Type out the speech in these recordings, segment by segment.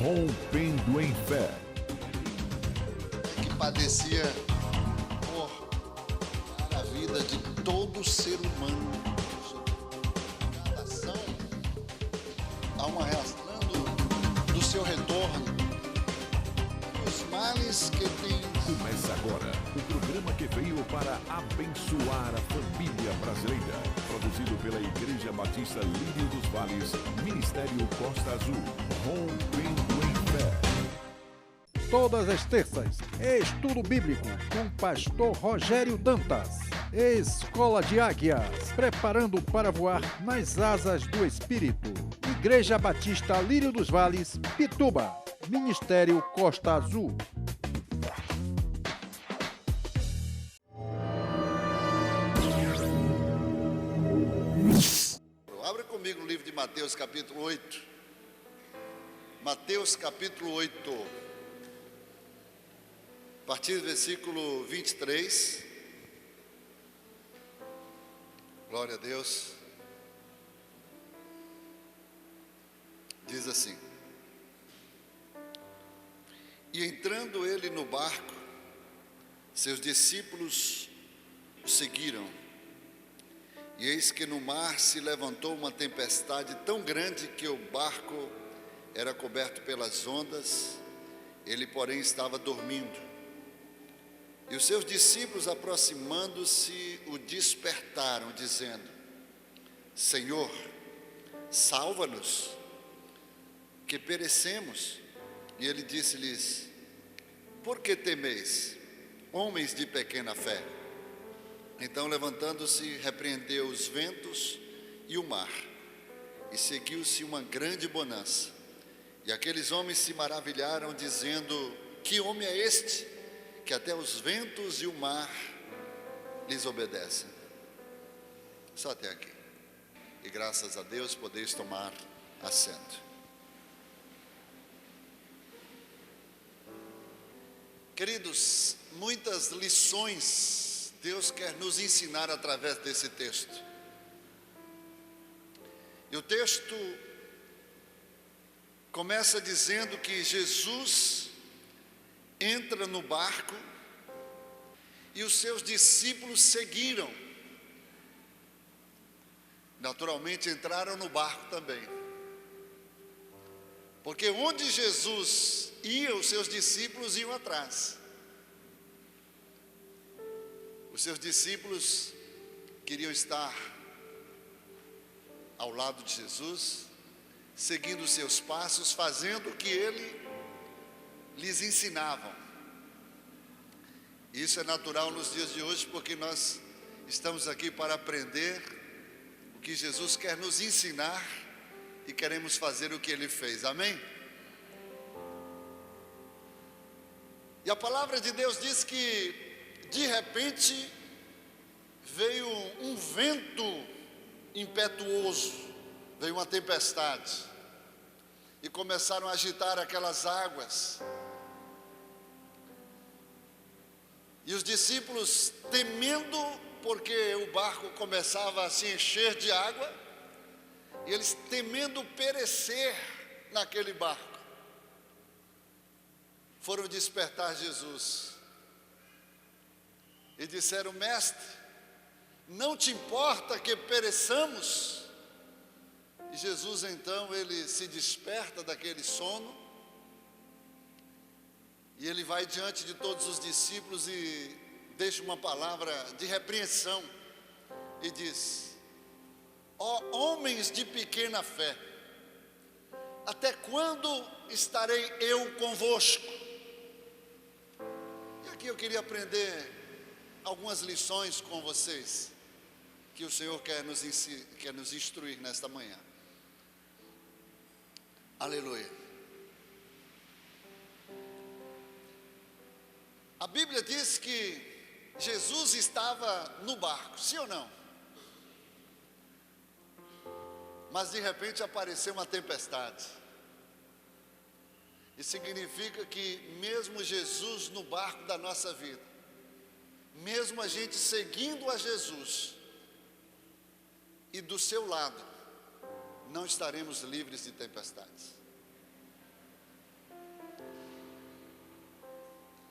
Rompendo em Fé. Que padecia por a vida de todo ser humano. Cada ação há uma reação do seu retorno. Os males que tem. Começa agora o programa que veio para abençoar a família brasileira. Produzido pela Igreja Batista Lírio dos Vales, Ministério Costa Azul. Rompendo em Fé. Todas as terças, estudo bíblico com o pastor Rogério Dantas. Escola de Águias, preparando para voar nas asas do Espírito. Igreja Batista Lírio dos Vales, Pituba. Ministério Costa Azul. Abra comigo o livro de Mateus capítulo 8. Mateus capítulo 8. A partir do versículo 23. Glória a Deus. Diz assim: E entrando ele no barco, seus discípulos o seguiram. E eis que no mar se levantou uma tempestade tão grande que o barco era coberto pelas ondas, ele porém estava dormindo. E os seus discípulos, aproximando-se, o despertaram, dizendo: Senhor, salva-nos, que perecemos. E ele disse-lhes: Por que temeis, homens de pequena fé? Então, levantando-se, repreendeu os ventos e o mar, e seguiu-se uma grande bonança. E aqueles homens se maravilharam, dizendo: Que homem é este, que até os ventos e o mar lhes obedecem? Só até aqui. E graças a Deus podeis tomar assento. Queridos, muitas lições Deus quer nos ensinar através desse texto. E o texto começa dizendo que Jesus entra no barco e os seus discípulos seguiram. Naturalmente entraram no barco também. Porque onde Jesus ia, os seus discípulos iam atrás. Os seus discípulos queriam estar ao lado de Jesus, seguindo os seus passos, fazendo o que ele lhes ensinava. Isso é natural nos dias de hoje, porque nós estamos aqui para aprender o que Jesus quer nos ensinar e queremos fazer o que ele fez, amém? E a palavra de Deus diz que de repente veio um vento impetuoso, veio uma tempestade, e começaram a agitar aquelas águas. E os discípulos, temendo, porque o barco começava a se encher de água, e eles temendo perecer naquele barco, foram despertar Jesus. E disseram: Mestre, não te importa que pereçamos? E Jesus então, ele se desperta daquele sono, e ele vai diante de todos os discípulos e deixa uma palavra de repreensão, e diz: Ó homens de pequena fé, até quando estarei eu convosco? E aqui eu queria aprender algumas lições com vocês, que o Senhor quer nos instruir nesta manhã. Aleluia. A Bíblia diz que Jesus estava no barco, sim ou não? Mas de repente apareceu uma tempestade. Isso significa que mesmo Jesus no barco da nossa vida, mesmo a gente seguindo a Jesus, e do seu lado, não estaremos livres de tempestades.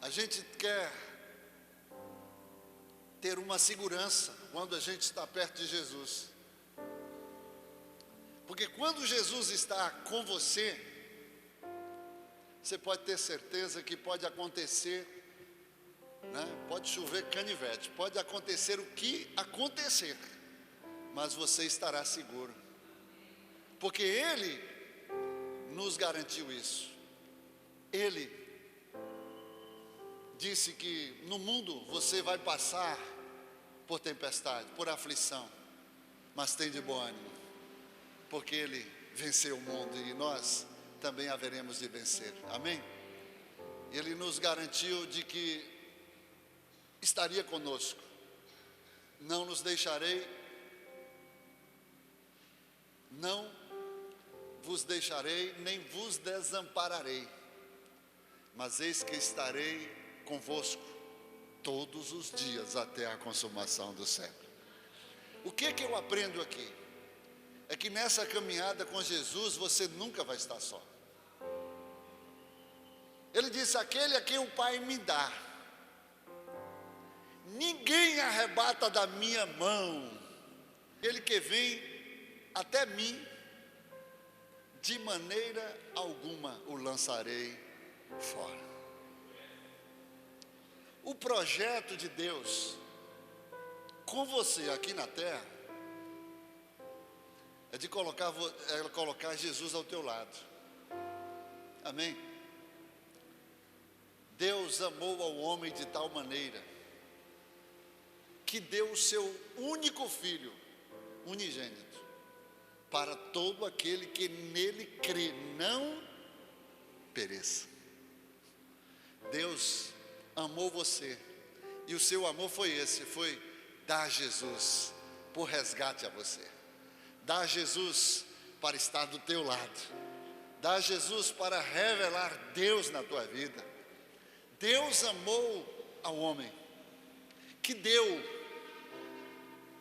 A gente quer ter uma segurança quando a gente está perto de Jesus. Porque quando Jesus está com você, você pode ter certeza que pode acontecer, né? Pode chover canivete, pode acontecer o que acontecer, mas você estará seguro. Porque Ele nos garantiu isso. Ele disse que no mundo você vai passar por tempestade, por aflição, mas tem de bom ânimo, porque Ele venceu o mundo e nós também haveremos de vencer, amém? Ele nos garantiu de que estaria conosco, não nos deixarei, não vos deixarei, nem vos desampararei, mas eis que estarei convosco todos os dias até a consumação do século. O que eu aprendo aqui? É que nessa caminhada com Jesus você nunca vai estar só. Ele disse: aquele a quem o Pai me dá, ninguém arrebata da minha mão. Aquele que vem até mim, de maneira alguma o lançarei fora. O projeto de Deus com você aqui na terra é de colocar Jesus ao teu lado, amém? Deus amou ao homem de tal maneira que deu o seu único filho, unigênito, para todo aquele que nele crê, não pereça. Deus amou você, e o seu amor foi esse, foi dar Jesus por resgate a você, dar Jesus para estar do teu lado, dar Jesus para revelar Deus na tua vida. Deus amou ao homem, que deu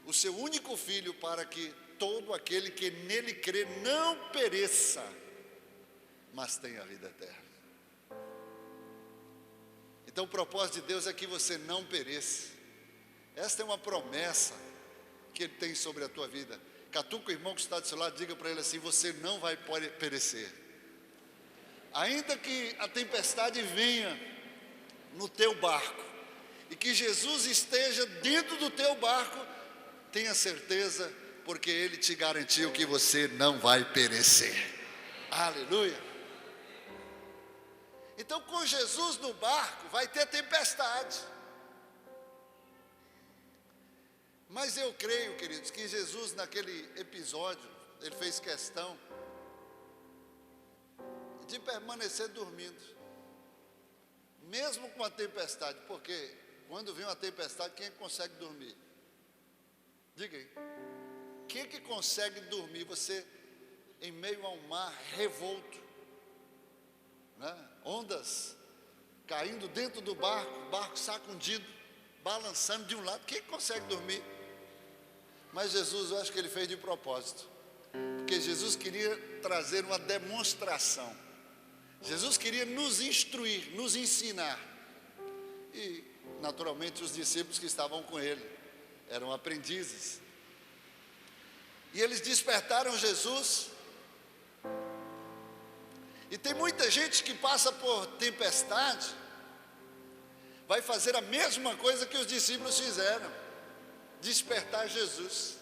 o seu único filho para que todo aquele que nele crê não pereça, mas tenha a vida eterna. Então o propósito de Deus é que você não pereça. Esta é uma promessa que Ele tem sobre a tua vida. Catuca o irmão que está do seu lado, diga para ele assim: você não vai perecer. Ainda que a tempestade venha no teu barco, e que Jesus esteja dentro do teu barco, tenha certeza, porque Ele te garantiu que você não vai perecer. Aleluia. Então, com Jesus no barco, vai ter tempestade. Mas eu creio, queridos, que Jesus naquele episódio, Ele fez questão de permanecer dormindo, mesmo com a tempestade, porque quando vem uma tempestade, quem consegue dormir? Diga aí, quem que consegue dormir? Você em meio a um mar revolto, né? Ondas caindo dentro do barco sacudido, balançando de um lado, quem consegue dormir? Mas Jesus, eu acho que Ele fez de propósito, porque Jesus queria trazer uma demonstração, Jesus queria nos instruir, nos ensinar, e naturalmente os discípulos que estavam com Ele eram aprendizes, e eles despertaram Jesus. E tem muita gente que passa por tempestade, vai fazer a mesma coisa que os discípulos fizeram: despertar Jesus,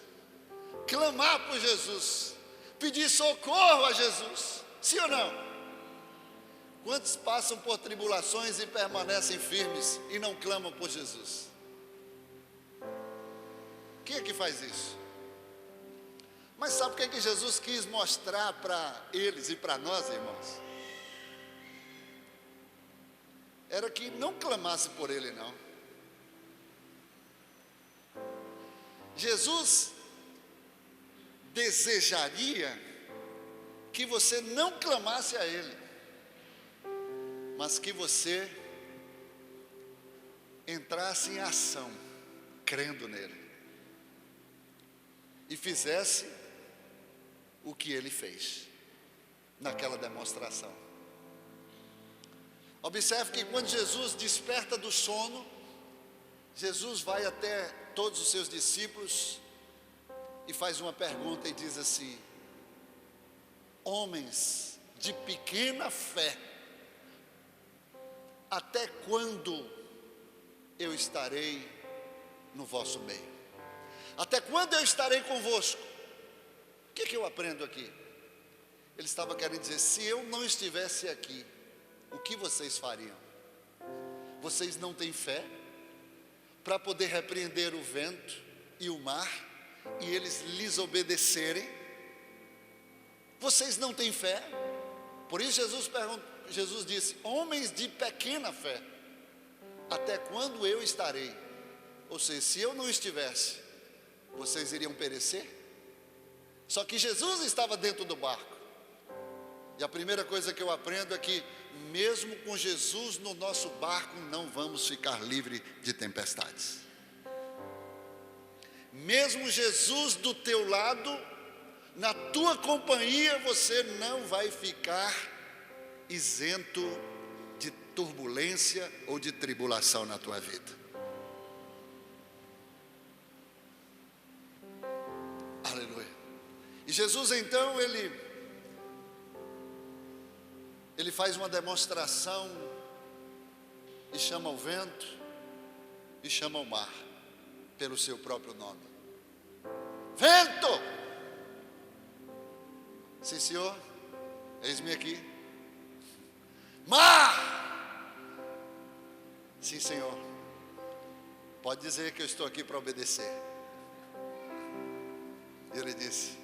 clamar por Jesus, pedir socorro a Jesus, sim ou não? Quantos passam por tribulações e permanecem firmes e não clamam por Jesus? Quem é que faz isso? Mas sabe o que é que Jesus quis mostrar para eles e para nós, irmãos? Era que não clamasse por Ele, não. Jesus desejaria que você não clamasse a Ele, mas que você entrasse em ação, crendo nele, e fizesse o que Ele fez naquela demonstração. Observe que quando Jesus desperta do sono, Jesus vai até todos os seus discípulos e faz uma pergunta e diz assim: homens de pequena fé, até quando eu estarei no vosso meio? Até quando eu estarei convosco? O que eu aprendo aqui? Ele estava querendo dizer: se eu não estivesse aqui, o que vocês fariam? Vocês não têm fé para poder repreender o vento e o mar e eles lhes obedecerem? Vocês não têm fé? Por isso Jesus disse: homens de pequena fé, até quando eu estarei? Ou seja, se eu não estivesse, vocês iriam perecer? Só que Jesus estava dentro do barco. E a primeira coisa que eu aprendo é que mesmo com Jesus no nosso barco, não vamos ficar livres de tempestades. Mesmo Jesus do teu lado, na tua companhia, você não vai ficar isento de turbulência ou de tribulação na tua vida. Aleluia. E Jesus então, ele faz uma demonstração e chama o vento e chama o mar pelo seu próprio nome. Vento! Sim, senhor, eis-me aqui. Mar! Sim, senhor, pode dizer que eu estou aqui para obedecer. E ele disse: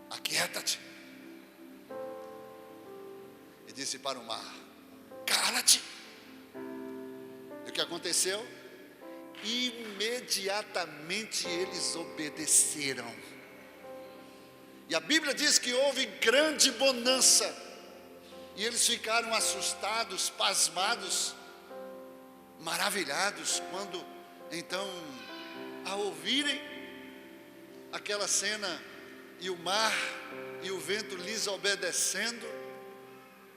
aquieta-te. E disse para o mar: cala-te. E o que aconteceu? Imediatamente eles obedeceram. E a Bíblia diz que houve grande bonança. E eles ficaram assustados, pasmados, maravilhados, quando então, ao ouvirem aquela cena, e o mar e o vento lhes obedecendo,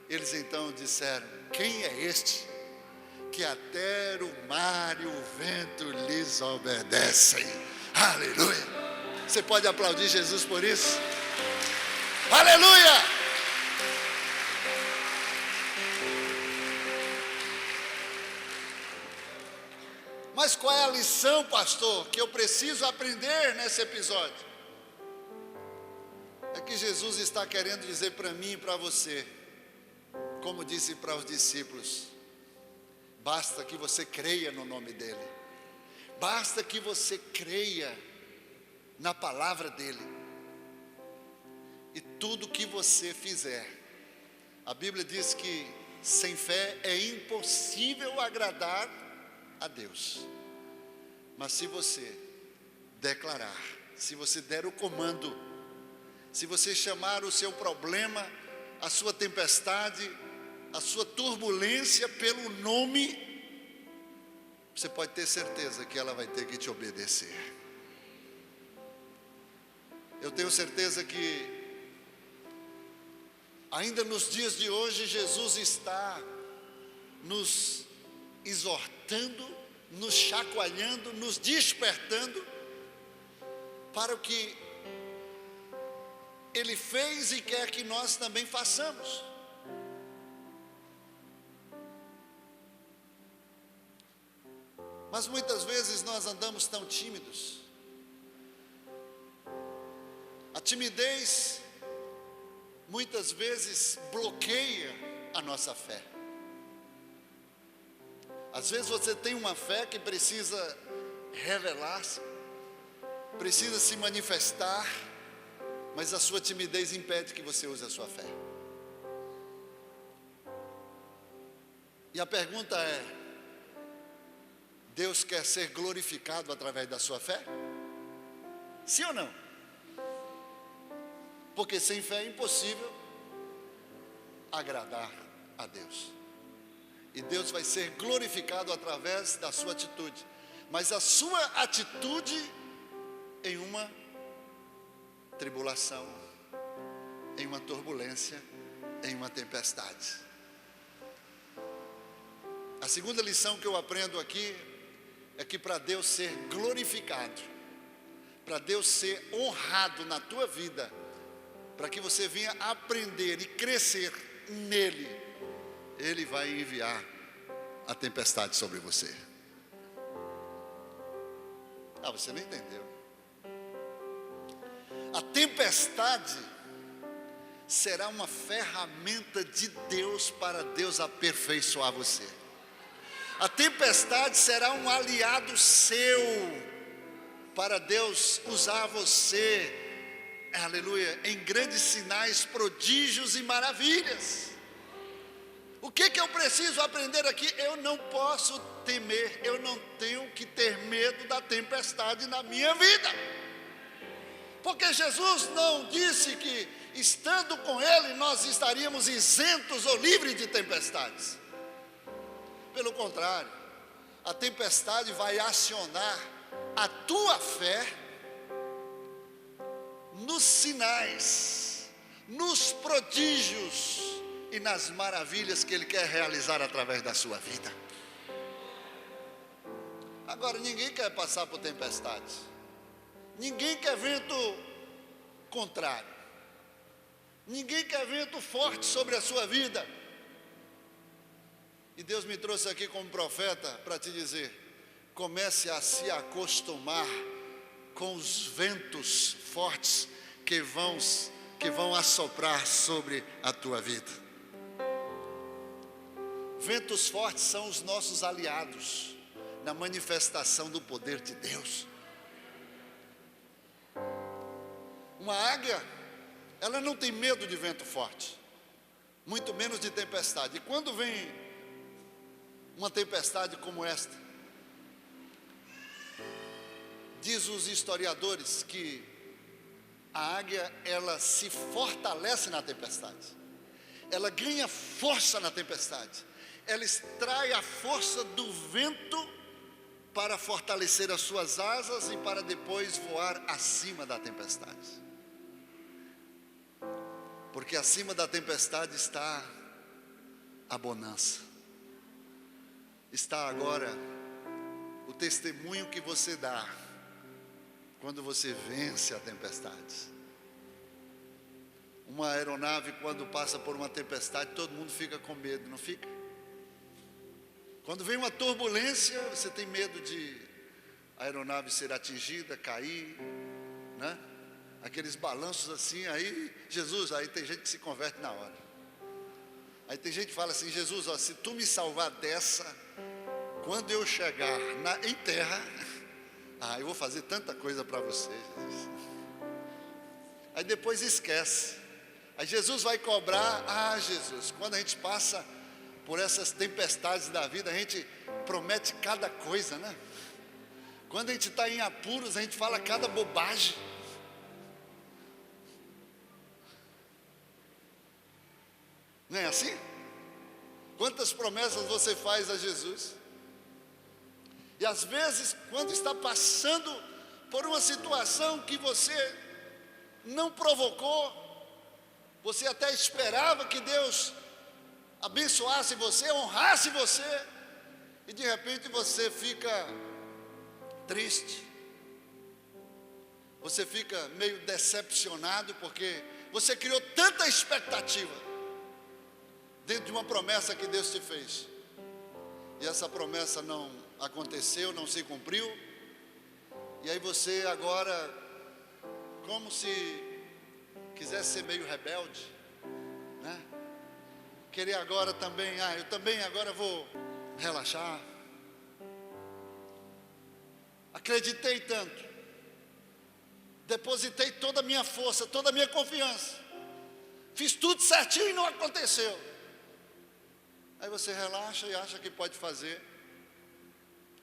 eles então disseram: quem é este que até o mar e o vento lhes obedecem? Aleluia! Você pode aplaudir Jesus por isso? Aleluia! Mas qual é a lição, pastor, que eu preciso aprender nesse episódio? É que Jesus está querendo dizer para mim e para você, como disse para os discípulos: basta que você creia no nome dEle, basta que você creia na palavra dEle, e tudo que você fizer, a Bíblia diz que sem fé é impossível agradar a Deus. Mas se você declarar, se você der o comando, se você chamar o seu problema, a sua tempestade, a sua turbulência pelo nome, você pode ter certeza que ela vai ter que te obedecer. Eu tenho certeza que ainda nos dias de hoje Jesus está nos exortando, nos chacoalhando, nos despertando para o que Ele fez e quer que nós também façamos. Mas muitas vezes nós andamos tão tímidos. A timidez muitas vezes bloqueia a nossa fé. Às vezes você tem uma fé que precisa revelar-se, precisa se manifestar, mas a sua timidez impede que você use a sua fé. E a pergunta é: Deus quer ser glorificado através da sua fé? Sim ou não? Porque sem fé é impossível agradar a Deus. E Deus vai ser glorificado através da sua atitude. Mas a sua atitude em uma tribulação, em uma turbulência, em uma tempestade. A segunda lição que eu aprendo aqui é que para Deus ser glorificado, para Deus ser honrado na tua vida, para que você venha aprender e crescer nele, Ele vai enviar a tempestade sobre você. Você não entendeu. A tempestade será uma ferramenta de Deus para Deus aperfeiçoar você. A tempestade será um aliado seu para Deus usar você, aleluia, em grandes sinais, prodígios e maravilhas. O que eu preciso aprender aqui? Eu não posso temer, eu não tenho que ter medo da tempestade na minha vida. Porque Jesus não disse que estando com Ele nós estaríamos isentos ou livres de tempestades. Pelo contrário, a tempestade vai acionar a tua fé nos sinais, nos prodígios e nas maravilhas que Ele quer realizar através da sua vida. Agora, ninguém quer passar por tempestades. Ninguém quer vento contrário. Ninguém quer vento forte sobre a sua vida. E Deus me trouxe aqui como profeta para te dizer: comece a se acostumar com os ventos fortes que vão assoprar sobre a tua vida. Ventos fortes são os nossos aliados na manifestação do poder de Deus. Uma águia, ela não tem medo de vento forte, muito menos de tempestade. E quando vem uma tempestade como esta, diz os historiadores que a águia, ela se fortalece na tempestade, ela ganha força na tempestade, ela extrai a força do vento para fortalecer as suas asas e para depois voar acima da tempestade. Porque acima da tempestade está a bonança. Está agora o testemunho que você dá quando você vence a tempestade. Uma aeronave, quando passa por uma tempestade, todo mundo fica com medo, não fica? Quando vem uma turbulência, você tem medo de a aeronave ser atingida, cair, né? Aqueles balanços assim, aí Jesus, aí tem gente que se converte na hora. Aí tem gente que fala assim: Jesus, se tu me salvar dessa, quando eu chegar em terra, eu vou fazer tanta coisa para você, Jesus. Aí depois esquece. Aí Jesus vai cobrar. Jesus, quando a gente passa por essas tempestades da vida, a gente promete cada coisa, né? Quando a gente está em apuros, a gente fala cada bobagem. Não é assim? Quantas promessas você faz a Jesus? E às vezes, quando está passando por uma situação que você não provocou, você até esperava que Deus abençoasse você, honrasse você, e de repente você fica triste, você fica meio decepcionado, porque você criou tanta expectativa dentro de uma promessa que Deus te fez, e essa promessa não aconteceu, não se cumpriu, e aí você agora, como se quisesse ser meio rebelde, né? Querer agora também, eu também agora vou relaxar. Acreditei tanto, depositei toda a minha força, toda a minha confiança, fiz tudo certinho e não aconteceu. Aí você relaxa e acha que pode fazer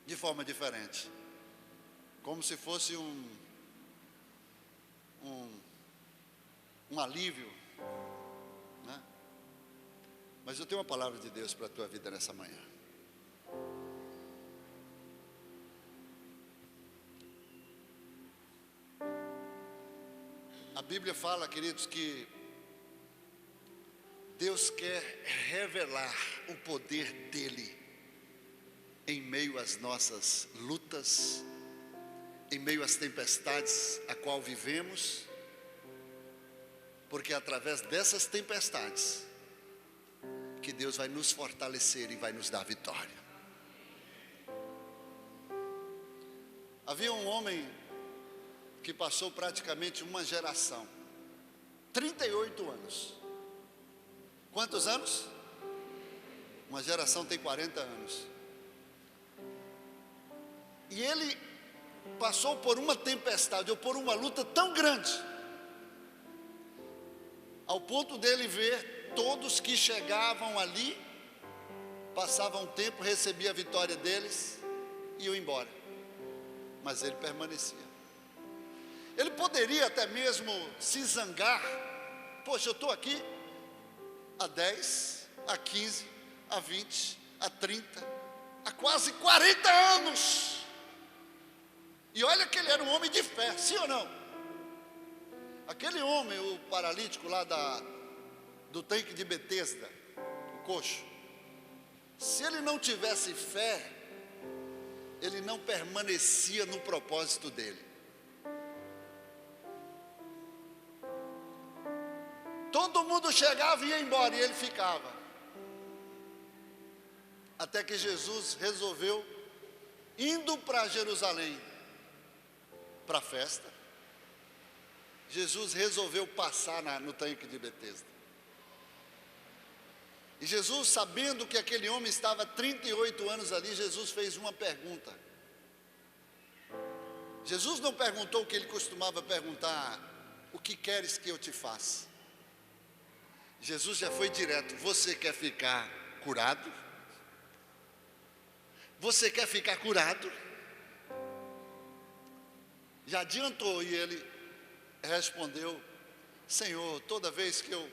de forma diferente, como se fosse um alívio, né? Mas eu tenho uma palavra de Deus para a tua vida nessa manhã. A Bíblia fala, queridos, que Deus quer revelar o poder dele em meio às nossas lutas, em meio às tempestades a qual vivemos, porque é através dessas tempestades que Deus vai nos fortalecer e vai nos dar vitória. Havia um homem que passou praticamente uma geração, 38 anos. Quantos anos? Uma geração tem 40 anos. E ele passou por uma tempestade, ou por uma luta tão grande, ao ponto dele ver todos que chegavam ali, passavam um tempo, recebia a vitória deles e iam embora. Mas ele permanecia. Ele poderia até mesmo se zangar. Poxa, eu estou aqui há 10, há 15, há 20, há 30, há quase 40 anos. E olha que ele era um homem de fé, sim ou não? Aquele homem, o paralítico lá do tanque de Betesda, o coxo, se ele não tivesse fé, ele não permanecia no propósito dele. Todo mundo chegava e ia embora, e ele ficava. Até que Jesus resolveu, indo para Jerusalém, para a festa, Jesus resolveu passar no tanque de Betesda. E Jesus, sabendo que aquele homem estava 38 anos ali, Jesus fez uma pergunta. Jesus não perguntou o que ele costumava perguntar: o que queres que eu te faça? Jesus já foi direto: você quer ficar curado? Você quer ficar curado? Já adiantou, e ele respondeu: Senhor, toda vez que eu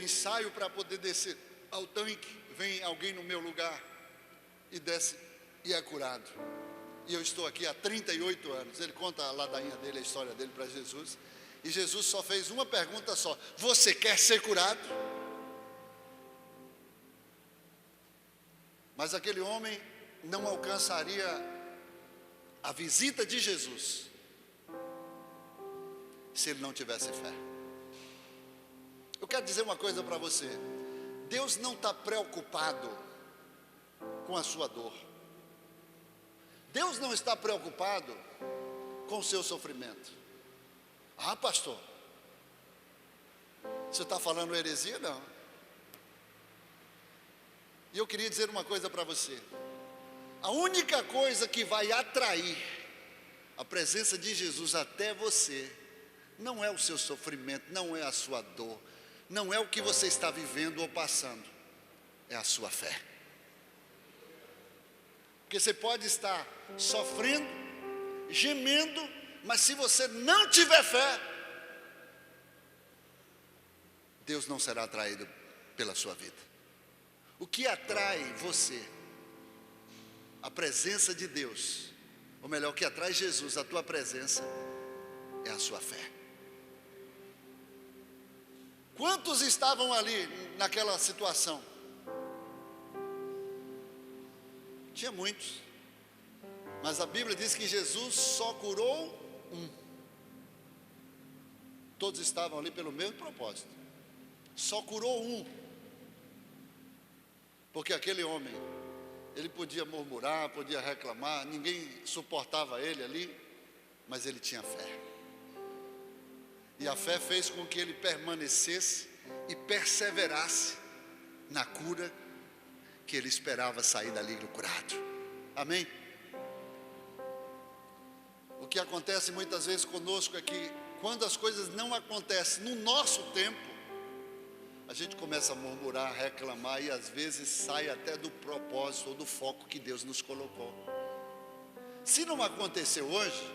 ensaio para poder descer ao tanque, vem alguém no meu lugar e desce e é curado. E eu estou aqui há 38 anos. Ele conta a ladainha dele, a história dele para Jesus. E Jesus só fez uma pergunta só: você quer ser curado? Mas aquele homem não alcançaria a visita de Jesus se ele não tivesse fé. Eu quero dizer uma coisa para você: Deus não está preocupado com a sua dor. Deus não está preocupado com o seu sofrimento. Ah, pastor, você está falando heresia? Não. E eu queria dizer uma coisa para você: a única coisa que vai atrair a presença de Jesus até você não é o seu sofrimento, não é a sua dor, não é o que você está vivendo ou passando, é a sua fé. Porque você pode estar sofrendo, gemendo, mas se você não tiver fé, Deus não será atraído pela sua vida. O que atrai você, a presença de Deus, ou melhor, o que atrai Jesus, a tua presença, é a sua fé. Quantos estavam ali naquela situação? Tinha muitos, mas a Bíblia diz que Jesus só curou um. Todos estavam ali pelo mesmo propósito. Só curou um, porque aquele homem, ele podia murmurar, podia reclamar, ninguém suportava ele ali, mas ele tinha fé. E a fé fez com que ele permanecesse e perseverasse na cura que ele esperava sair dali curado. Amém? O que acontece muitas vezes conosco é que quando as coisas não acontecem no nosso tempo, a gente começa a murmurar, reclamar, e às vezes sai até do propósito ou do foco que Deus nos colocou. Se não aconteceu hoje,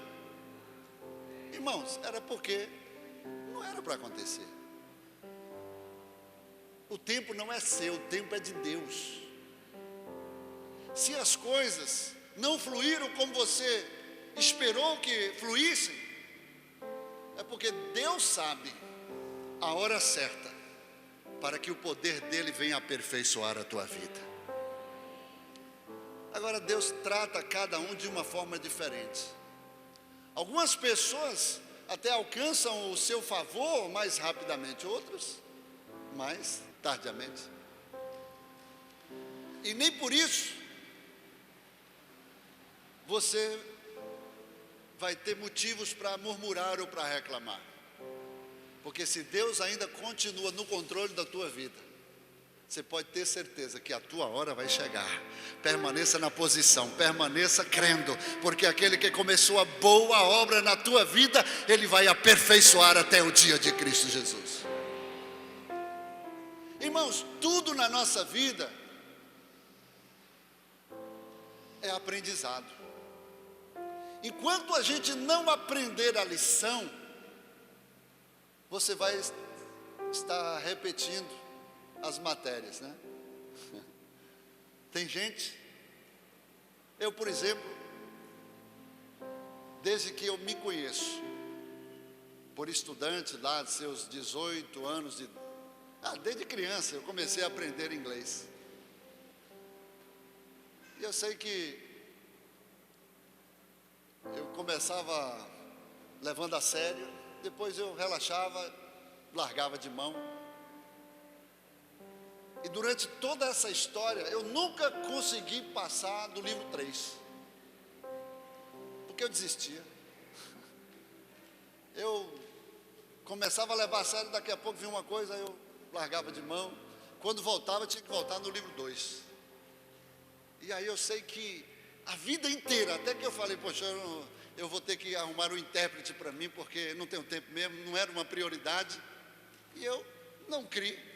irmãos, era porque não era para acontecer. O tempo não é seu, o tempo é de Deus. Se as coisas não fluíram como você esperou que fluíssem, é porque Deus sabe a hora certa para que o poder dele venha aperfeiçoar a tua vida. Agora Deus trata cada um de uma forma diferente. Algumas pessoas até alcançam o seu favor mais rapidamente, outros mais tardiamente. E nem por isso você vai ter motivos para murmurar ou para reclamar. Porque se Deus ainda continua no controle da tua vida, você pode ter certeza que a tua hora vai chegar. Permaneça na posição, permaneça crendo, porque aquele que começou a boa obra na tua vida, Ele vai aperfeiçoar até o dia de Cristo Jesus. Irmãos, tudo na nossa vida é aprendizado. Enquanto a gente não aprender a lição, você vai estar repetindo as matérias, né? Tem gente, eu por exemplo, desde que eu me conheço, por estudante lá de seus 18 anos desde criança eu comecei a aprender inglês. E eu sei que eu começava levando a sério, depois eu relaxava, largava de mão. E durante toda essa história, eu nunca consegui passar do livro 3. Porque eu desistia. Eu começava a levar a sério, daqui a pouco vinha uma coisa, eu largava de mão. Quando voltava, tinha que voltar no livro 2. E aí eu sei que a vida inteira, até que eu falei, poxa, eu vou ter que arrumar um intérprete para mim, porque não tenho tempo mesmo, não era uma prioridade. E eu não criei.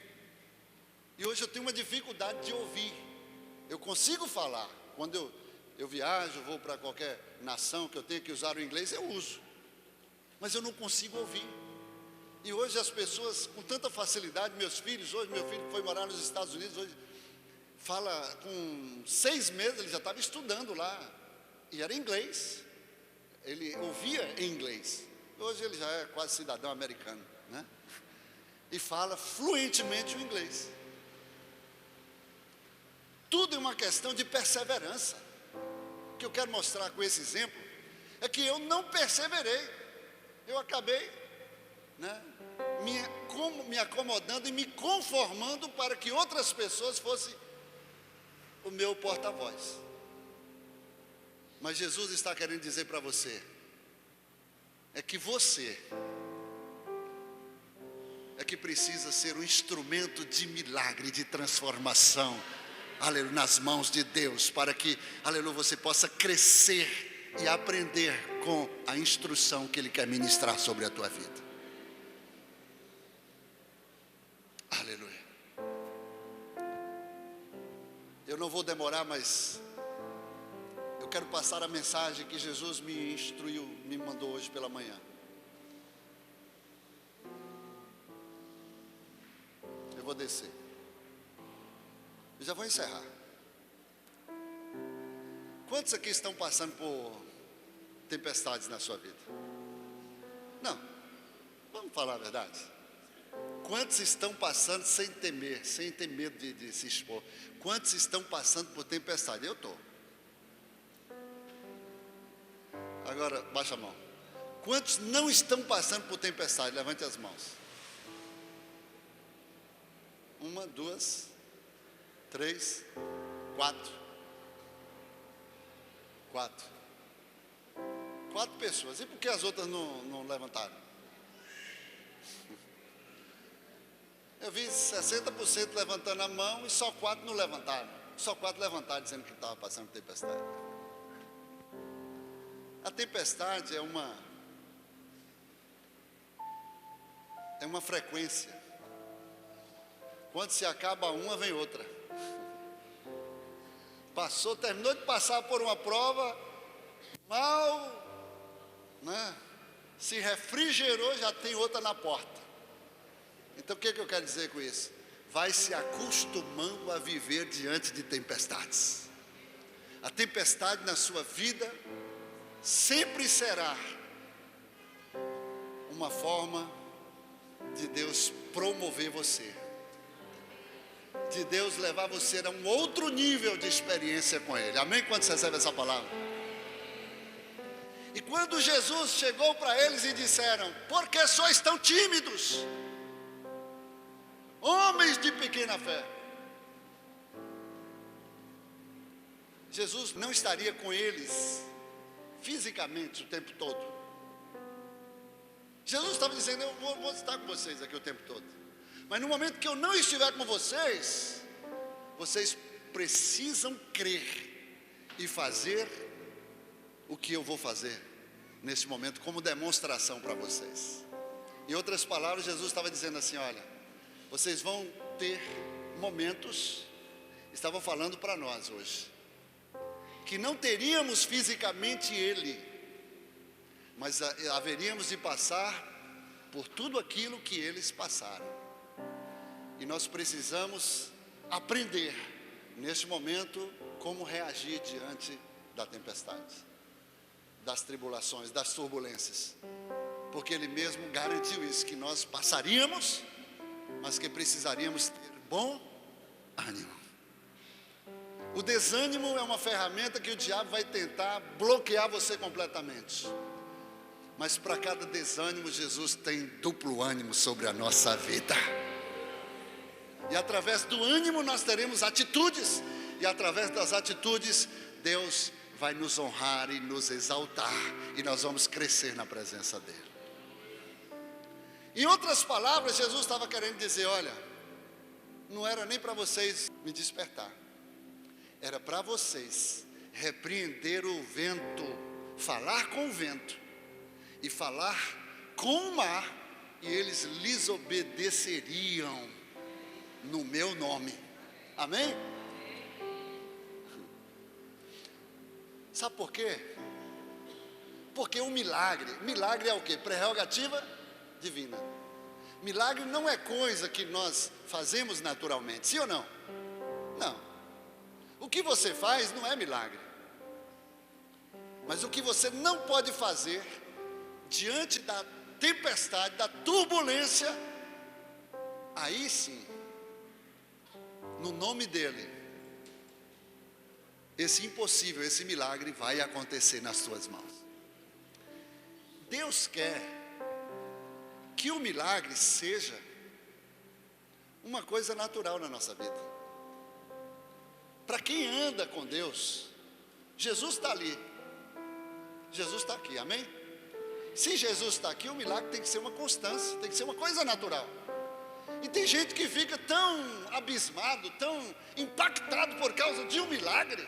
E hoje eu tenho uma dificuldade de ouvir. Eu consigo falar. Quando eu viajo, vou para qualquer nação que eu tenha que usar o inglês, eu uso. Mas eu não consigo ouvir. E hoje as pessoas, com tanta facilidade, meus filhos, hoje meu filho foi morar nos Estados Unidos, hoje fala, com 6 meses ele já estava estudando lá. E era inglês. Ele ouvia em inglês. Hoje ele já é quase cidadão americano, né? E fala fluentemente o inglês. Tudo é uma questão de perseverança. O que eu quero mostrar com esse exemplo é que eu não perseverei. Eu acabei, me acomodando e me conformando para que outras pessoas fossem o meu porta-voz. Mas Jesus está querendo dizer para você, é que você é que precisa ser um instrumento de milagre, de transformação, aleluia, nas mãos de Deus, para que, aleluia, você possa crescer e aprender com a instrução que Ele quer ministrar sobre a tua vida. Aleluia. Eu não vou demorar, mas eu quero passar a mensagem que Jesus me instruiu, me mandou hoje pela manhã. Eu vou descer. Eu já vou encerrar. Quantos aqui estão passando por tempestades na sua vida? Não. Vamos falar a verdade. Quantos estão passando sem temer, sem ter medo de se expor? Quantos estão passando por tempestade? Eu estou. Agora, baixa a mão. Quantos não estão passando por tempestade? Levante as mãos. 1, 2, 3, 4. 4 pessoas. E por que as outras não levantaram? Eu vi 60% levantando a mão e só 4 não levantaram. Só 4 levantaram dizendo que estava passando tempestade. A tempestade é uma frequência. Quando se acaba uma, vem outra. Terminou de passar por uma prova, mal, se refrigerou, já tem outra na porta. Então o que eu quero dizer com isso? Vai se acostumando a viver diante de tempestades. A tempestade na sua vida sempre será uma forma de Deus promover você, de Deus levar você a um outro nível de experiência com Ele. Amém? Quando você recebe essa palavra? E quando Jesus chegou para eles e disseram: por que sois tão tímidos, homens de pequena fé? Jesus não estaria com eles fisicamente o tempo todo. Jesus estava dizendo: eu vou estar com vocês aqui o tempo todo, mas no momento que eu não estiver com vocês, vocês precisam crer e fazer o que eu vou fazer nesse momento como demonstração para vocês. Em outras palavras, Jesus estava dizendo assim: olha, vocês vão ter momentos, estava falando para nós hoje, que não teríamos fisicamente Ele, mas haveríamos de passar por tudo aquilo que eles passaram. E nós precisamos aprender neste momento como reagir diante da tempestade, das tribulações, das turbulências, porque Ele mesmo garantiu isso, que nós passaríamos, mas que precisaríamos ter bom ânimo. O desânimo é uma ferramenta que o diabo vai tentar bloquear você completamente, mas para cada desânimo, Jesus tem duplo ânimo sobre a nossa vida. E através do ânimo nós teremos atitudes, e através das atitudes Deus vai nos honrar e nos exaltar, e nós vamos crescer na presença dEle. Em outras palavras, Jesus estava querendo dizer: olha, não era nem para vocês me despertar, era para vocês repreender o vento, falar com o vento e falar com o mar, e eles lhes obedeceriam no meu nome. Amém? Sabe por quê? Porque o milagre é o quê? Prerrogativa divina. Milagre não é coisa que nós fazemos naturalmente, sim ou não? Não. O que você faz não é milagre, mas o que você não pode fazer diante da tempestade, da turbulência, aí sim, no nome dEle, esse impossível, esse milagre vai acontecer nas suas mãos. Deus quer que o milagre seja uma coisa natural na nossa vida. Para quem anda com Deus, Jesus está ali, Jesus está aqui, amém? Se Jesus está aqui, o milagre tem que ser uma constância, tem que ser uma coisa natural. E tem gente que fica tão abismado, tão impactado por causa de um milagre,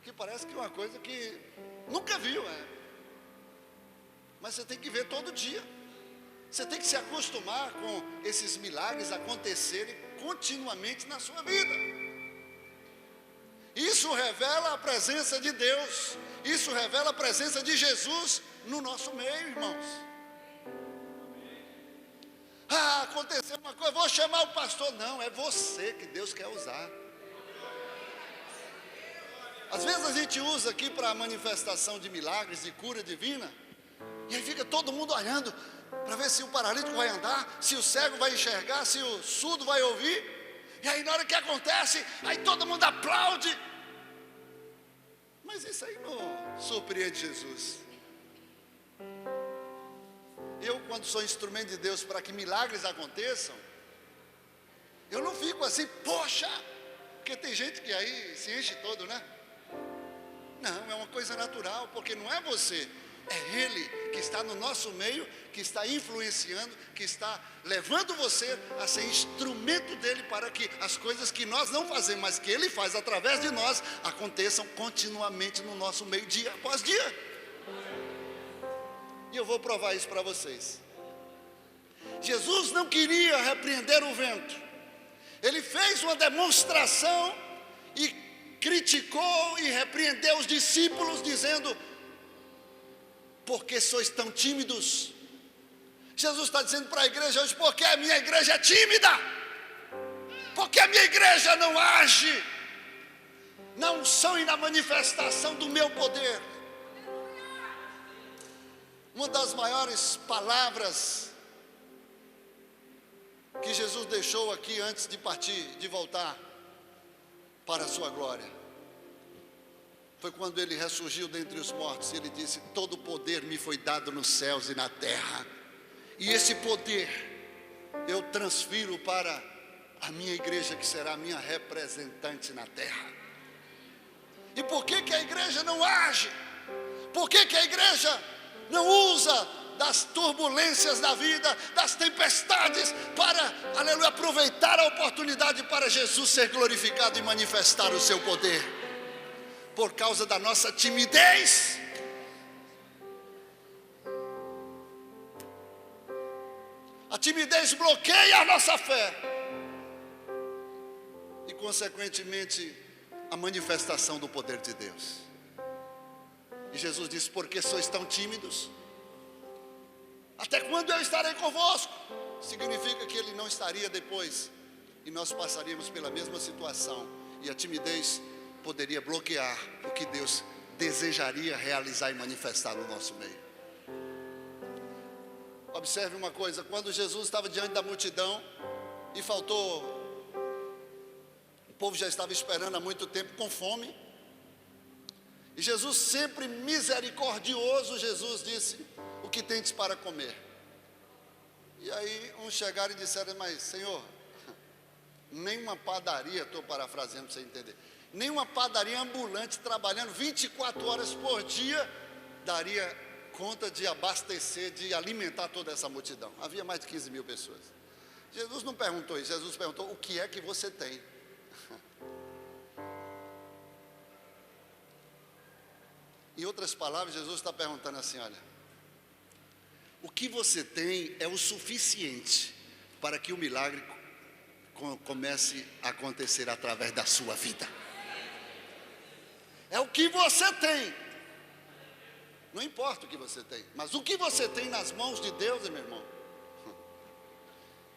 que parece que é uma coisa que nunca viu, mas você tem que ver todo dia. Você tem que se acostumar com esses milagres acontecerem continuamente na sua vida. Isso revela a presença de Deus, isso revela a presença de Jesus no nosso meio, irmãos. Ah, aconteceu uma coisa, vou chamar o pastor. Não, é você que Deus quer usar. Às vezes a gente usa aqui para a manifestação de milagres, de cura divina, e aí fica todo mundo olhando para ver se o paralítico vai andar, se o cego vai enxergar, se o surdo vai ouvir. E aí na hora que acontece, aí todo mundo aplaude. Mas isso aí não surpreende Jesus. Eu, quando sou instrumento de Deus para que milagres aconteçam, eu não fico assim, poxa, porque tem gente que aí se enche todo, né? Não, é uma coisa natural, porque não é você, é Ele que está no nosso meio, que está influenciando, que está levando você a ser instrumento dEle para que as coisas que nós não fazemos, mas que Ele faz através de nós, aconteçam continuamente no nosso meio, dia após dia. E eu vou provar isso para vocês. Jesus não queria repreender o vento. Ele fez uma demonstração e criticou e repreendeu os discípulos, dizendo: por que sois tão tímidos? Jesus está dizendo para a igreja hoje: porque a minha igreja é tímida, porque a minha igreja não age na unção e na manifestação do meu poder. Uma das maiores palavras que Jesus deixou aqui antes de partir, de voltar para a sua glória. Foi quando ele ressurgiu dentre os mortos, e ele disse: todo poder me foi dado nos céus e na terra, e esse poder eu transfiro para a minha igreja, que será a minha representante na terra. E por que que a igreja não age? Por que que a igreja não usa das turbulências da vida, das tempestades, para, aleluia, aproveitar a oportunidade para Jesus ser glorificado e manifestar o seu poder? Por causa da nossa timidez. A timidez bloqueia a nossa fé e, consequentemente, a manifestação do poder de Deus. E Jesus disse: por que sois tão tímidos? Até quando eu estarei convosco? Significa que ele não estaria depois, e nós passaríamos pela mesma situação, e a timidez poderia bloquear o que Deus desejaria realizar e manifestar no nosso meio. Observe uma coisa: quando Jesus estava diante da multidão e faltou, o povo já estava esperando há muito tempo com fome, e Jesus, sempre misericordioso, Jesus disse: o que tendes para comer? E aí uns chegaram e disseram: mas Senhor, nem uma padaria, estou parafraseando para você entender, nem uma padaria ambulante trabalhando 24 horas por dia daria conta de abastecer, de alimentar toda essa multidão. Havia mais de 15 mil pessoas. Jesus não perguntou isso, Jesus perguntou: o que é que você tem? Em outras palavras, Jesus está perguntando assim: olha, o que você tem é o suficiente para que o milagre comece a acontecer através da sua vida. É o que você tem. Não importa o que você tem, mas o que você tem nas mãos de Deus, meu irmão.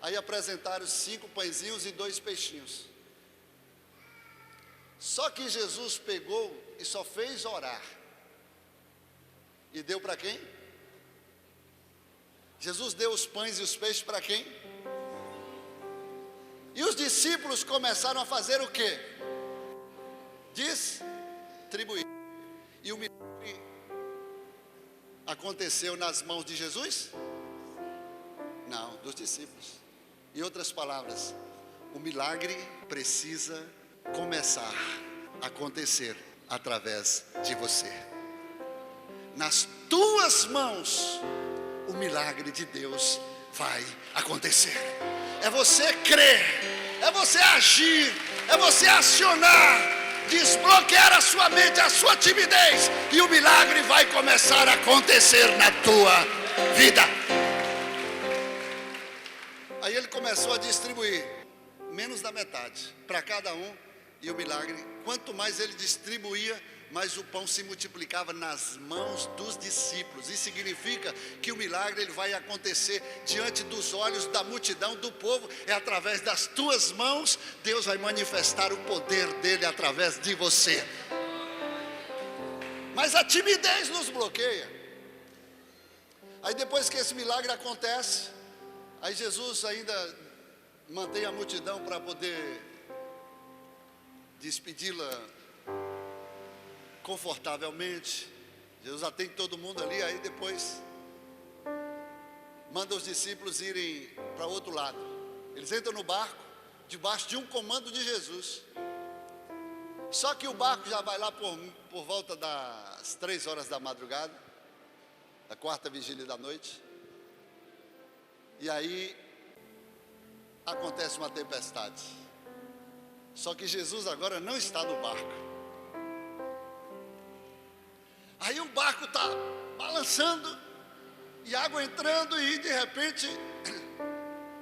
Aí apresentaram 5 pãezinhos e 2 peixinhos. Só que Jesus pegou e só fez orar. E deu para quem? Jesus deu os pães e os peixes para quem? E os discípulos começaram a fazer o quê? Distribuir. E o milagre aconteceu nas mãos de Jesus? Não, dos discípulos. Em outras palavras, o milagre precisa começar a acontecer através de você. Nas tuas mãos, o milagre de Deus vai acontecer. É você crer, é você agir, é você acionar, desbloquear a sua mente, a sua timidez, e o milagre vai começar a acontecer na tua vida. Aí ele começou a distribuir, menos da metade, para cada um, e o milagre, quanto mais ele distribuía, mais o pão se multiplicava nas mãos dos discípulos. Isso significa que o milagre ele vai acontecer diante dos olhos da multidão, do povo. É através das tuas mãos, Deus vai manifestar o poder dele através de você. Mas a timidez nos bloqueia. Aí depois que esse milagre acontece, aí Jesus ainda mantém a multidão para poder despedi-la confortavelmente. Jesus atende todo mundo ali. Aí depois manda os discípulos irem para outro lado. Eles entram no barco debaixo de um comando de Jesus. Só que o barco já vai lá por volta das 3 horas da madrugada, da 4ª vigília da noite. E aí acontece uma tempestade. Só que Jesus agora não está no barco. Aí o barco está balançando, e água entrando, e de repente,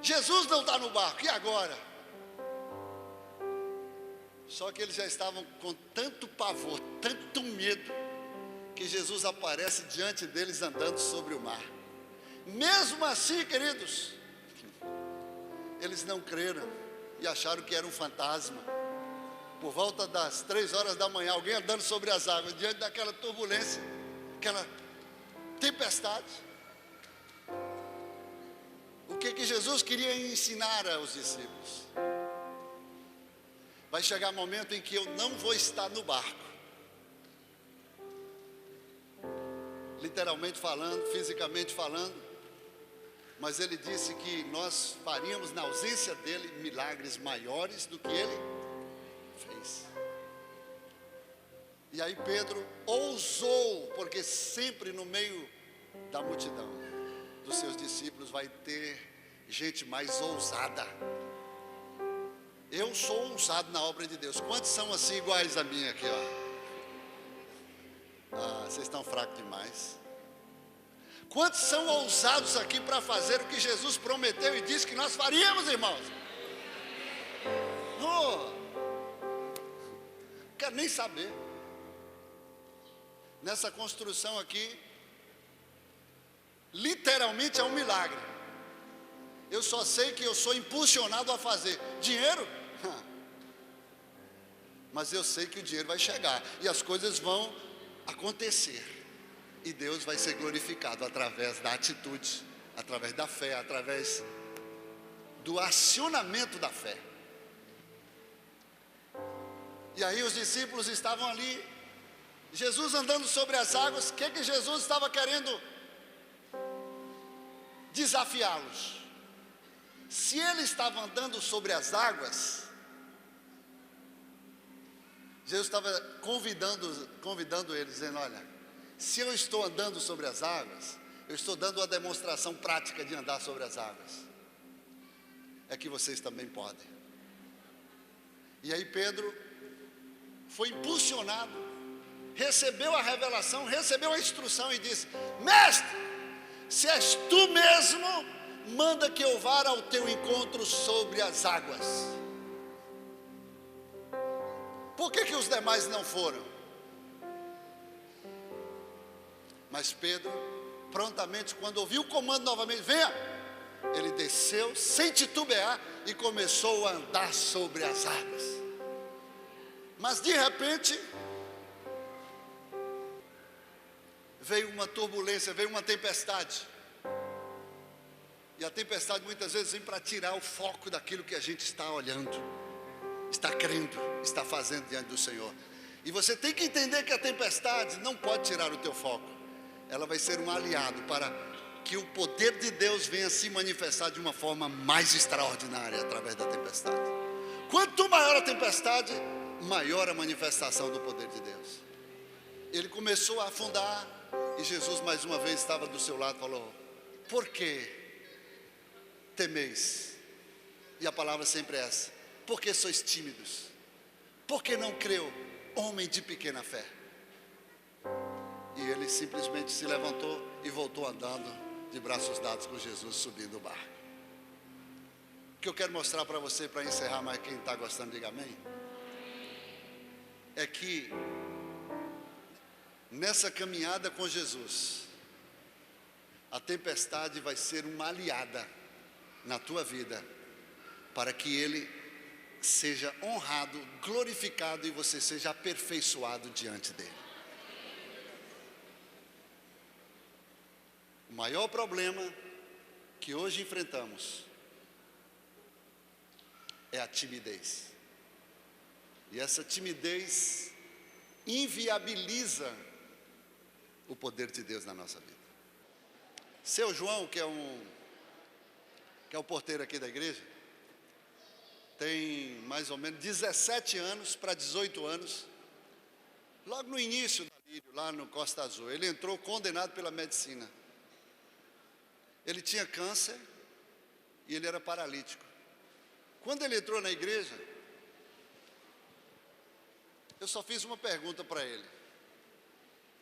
Jesus não está no barco, e agora? Só que eles já estavam com tanto pavor, tanto medo, que Jesus aparece diante deles andando sobre o mar. Mesmo assim, queridos, eles não creram, e acharam que era um fantasma. Por volta das 3 horas da manhã, alguém andando sobre as águas, diante daquela turbulência, aquela tempestade. O que Jesus queria ensinar aos discípulos? Vai chegar um momento em que eu não vou estar no barco. Literalmente falando, fisicamente falando. Mas ele disse que nós faríamos na ausência dele milagres maiores do que ele fez. E aí Pedro ousou, porque sempre no meio da multidão dos seus discípulos vai ter gente mais ousada. Eu sou ousado na obra de Deus. Quantos são assim iguais a mim aqui, ó? Vocês estão fracos demais. Quantos são ousados aqui para fazer o que Jesus prometeu e disse que nós faríamos, irmãos? Não quero nem saber. Nessa construção aqui, literalmente é um milagre. Eu só sei que eu sou impulsionado a fazer. Dinheiro? Mas eu sei que o dinheiro vai chegar e as coisas vão acontecer. E Deus vai ser glorificado através da atitude, através da fé, através do acionamento da fé. E aí os discípulos estavam ali, Jesus andando sobre as águas. O que Jesus estava querendo? Desafiá-los. Se ele estava andando sobre as águas, Jesus estava convidando eles, dizendo: olha, se eu estou andando sobre as águas, eu estou dando uma demonstração prática de andar sobre as águas. É que vocês também podem. E aí Pedro foi impulsionado, recebeu a revelação, recebeu a instrução e disse: mestre, se és tu mesmo, manda que eu vá ao teu encontro sobre as águas. Por que os demais não foram? Mas Pedro, prontamente, quando ouviu o comando novamente, venha, ele desceu sem titubear e começou a andar sobre as águas. Mas de repente, veio uma turbulência, veio uma tempestade. E a tempestade muitas vezes vem para tirar o foco daquilo que a gente está olhando, está crendo, está fazendo diante do Senhor. E você tem que entender que a tempestade não pode tirar o teu foco. Ela vai ser um aliado para que o poder de Deus venha se manifestar de uma forma mais extraordinária através da tempestade. Quanto maior a tempestade, maior a manifestação do poder de Deus. Ele começou a afundar e Jesus mais uma vez estava do seu lado e falou: por que temeis? E a palavra sempre é essa: por que sois tímidos? Por que não creu, homem de pequena fé? E ele simplesmente se levantou e voltou andando de braços dados com Jesus, subindo o barco. O que eu quero mostrar para você, para encerrar, mas quem está gostando, diga amém. É que nessa caminhada com Jesus, a tempestade vai ser uma aliada na tua vida, para que Ele seja honrado, glorificado e você seja aperfeiçoado diante dEle. O maior problema que hoje enfrentamos é a timidez. E essa timidez inviabiliza o poder de Deus na nossa vida. Seu João, que é o porteiro aqui da igreja, tem mais ou menos 17 anos para 18 anos. Logo no início da Lírio, lá no Costa Azul, ele entrou condenado pela medicina. Ele tinha câncer e ele era paralítico. Quando ele entrou na igreja, eu só fiz uma pergunta para ele.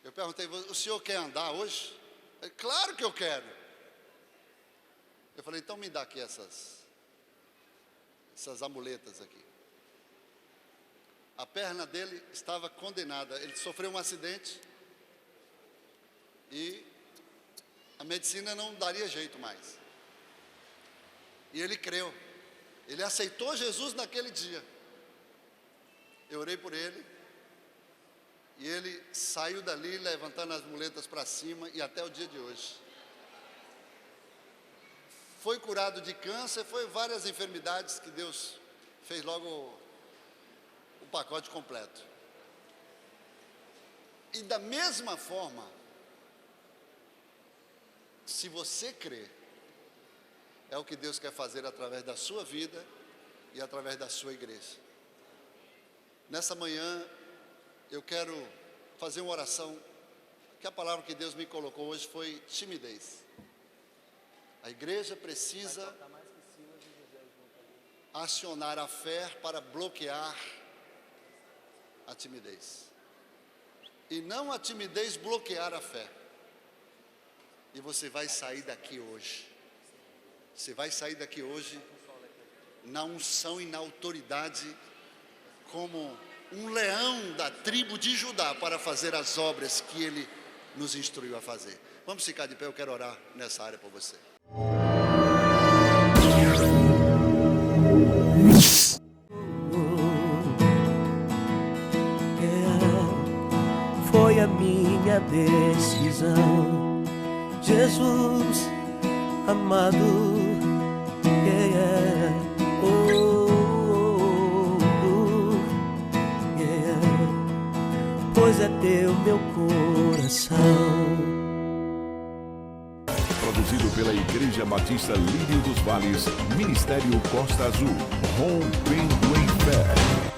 Eu perguntei: o senhor quer andar hoje? Ele: claro que eu quero. Eu falei: então me dá aqui essas amuletas aqui. A perna dele estava condenada. Ele sofreu um acidente e a medicina não daria jeito mais. E ele creu. Ele aceitou Jesus naquele dia. Eu orei por ele. E ele saiu dali levantando as muletas para cima e até o dia de hoje foi curado de câncer, foi várias enfermidades que Deus fez logo o pacote completo. E da mesma forma, se você crer, é o que Deus quer fazer através da sua vida e através da sua igreja. Nessa manhã, eu quero fazer uma oração, que a palavra que Deus me colocou hoje foi timidez. A igreja precisa acionar a fé para bloquear a timidez. E não a timidez bloquear a fé. E você vai sair daqui hoje. Você vai sair daqui hoje na unção e na autoridade como um leão da tribo de Judá para fazer as obras que ele nos instruiu a fazer. Vamos ficar de pé, eu quero orar nessa área por você. Foi a minha decisão, Jesus amado, pois é teu meu coração. Produzido pela Igreja Batista Lírio dos Vales, Ministério Costa Azul, rompendo em fé.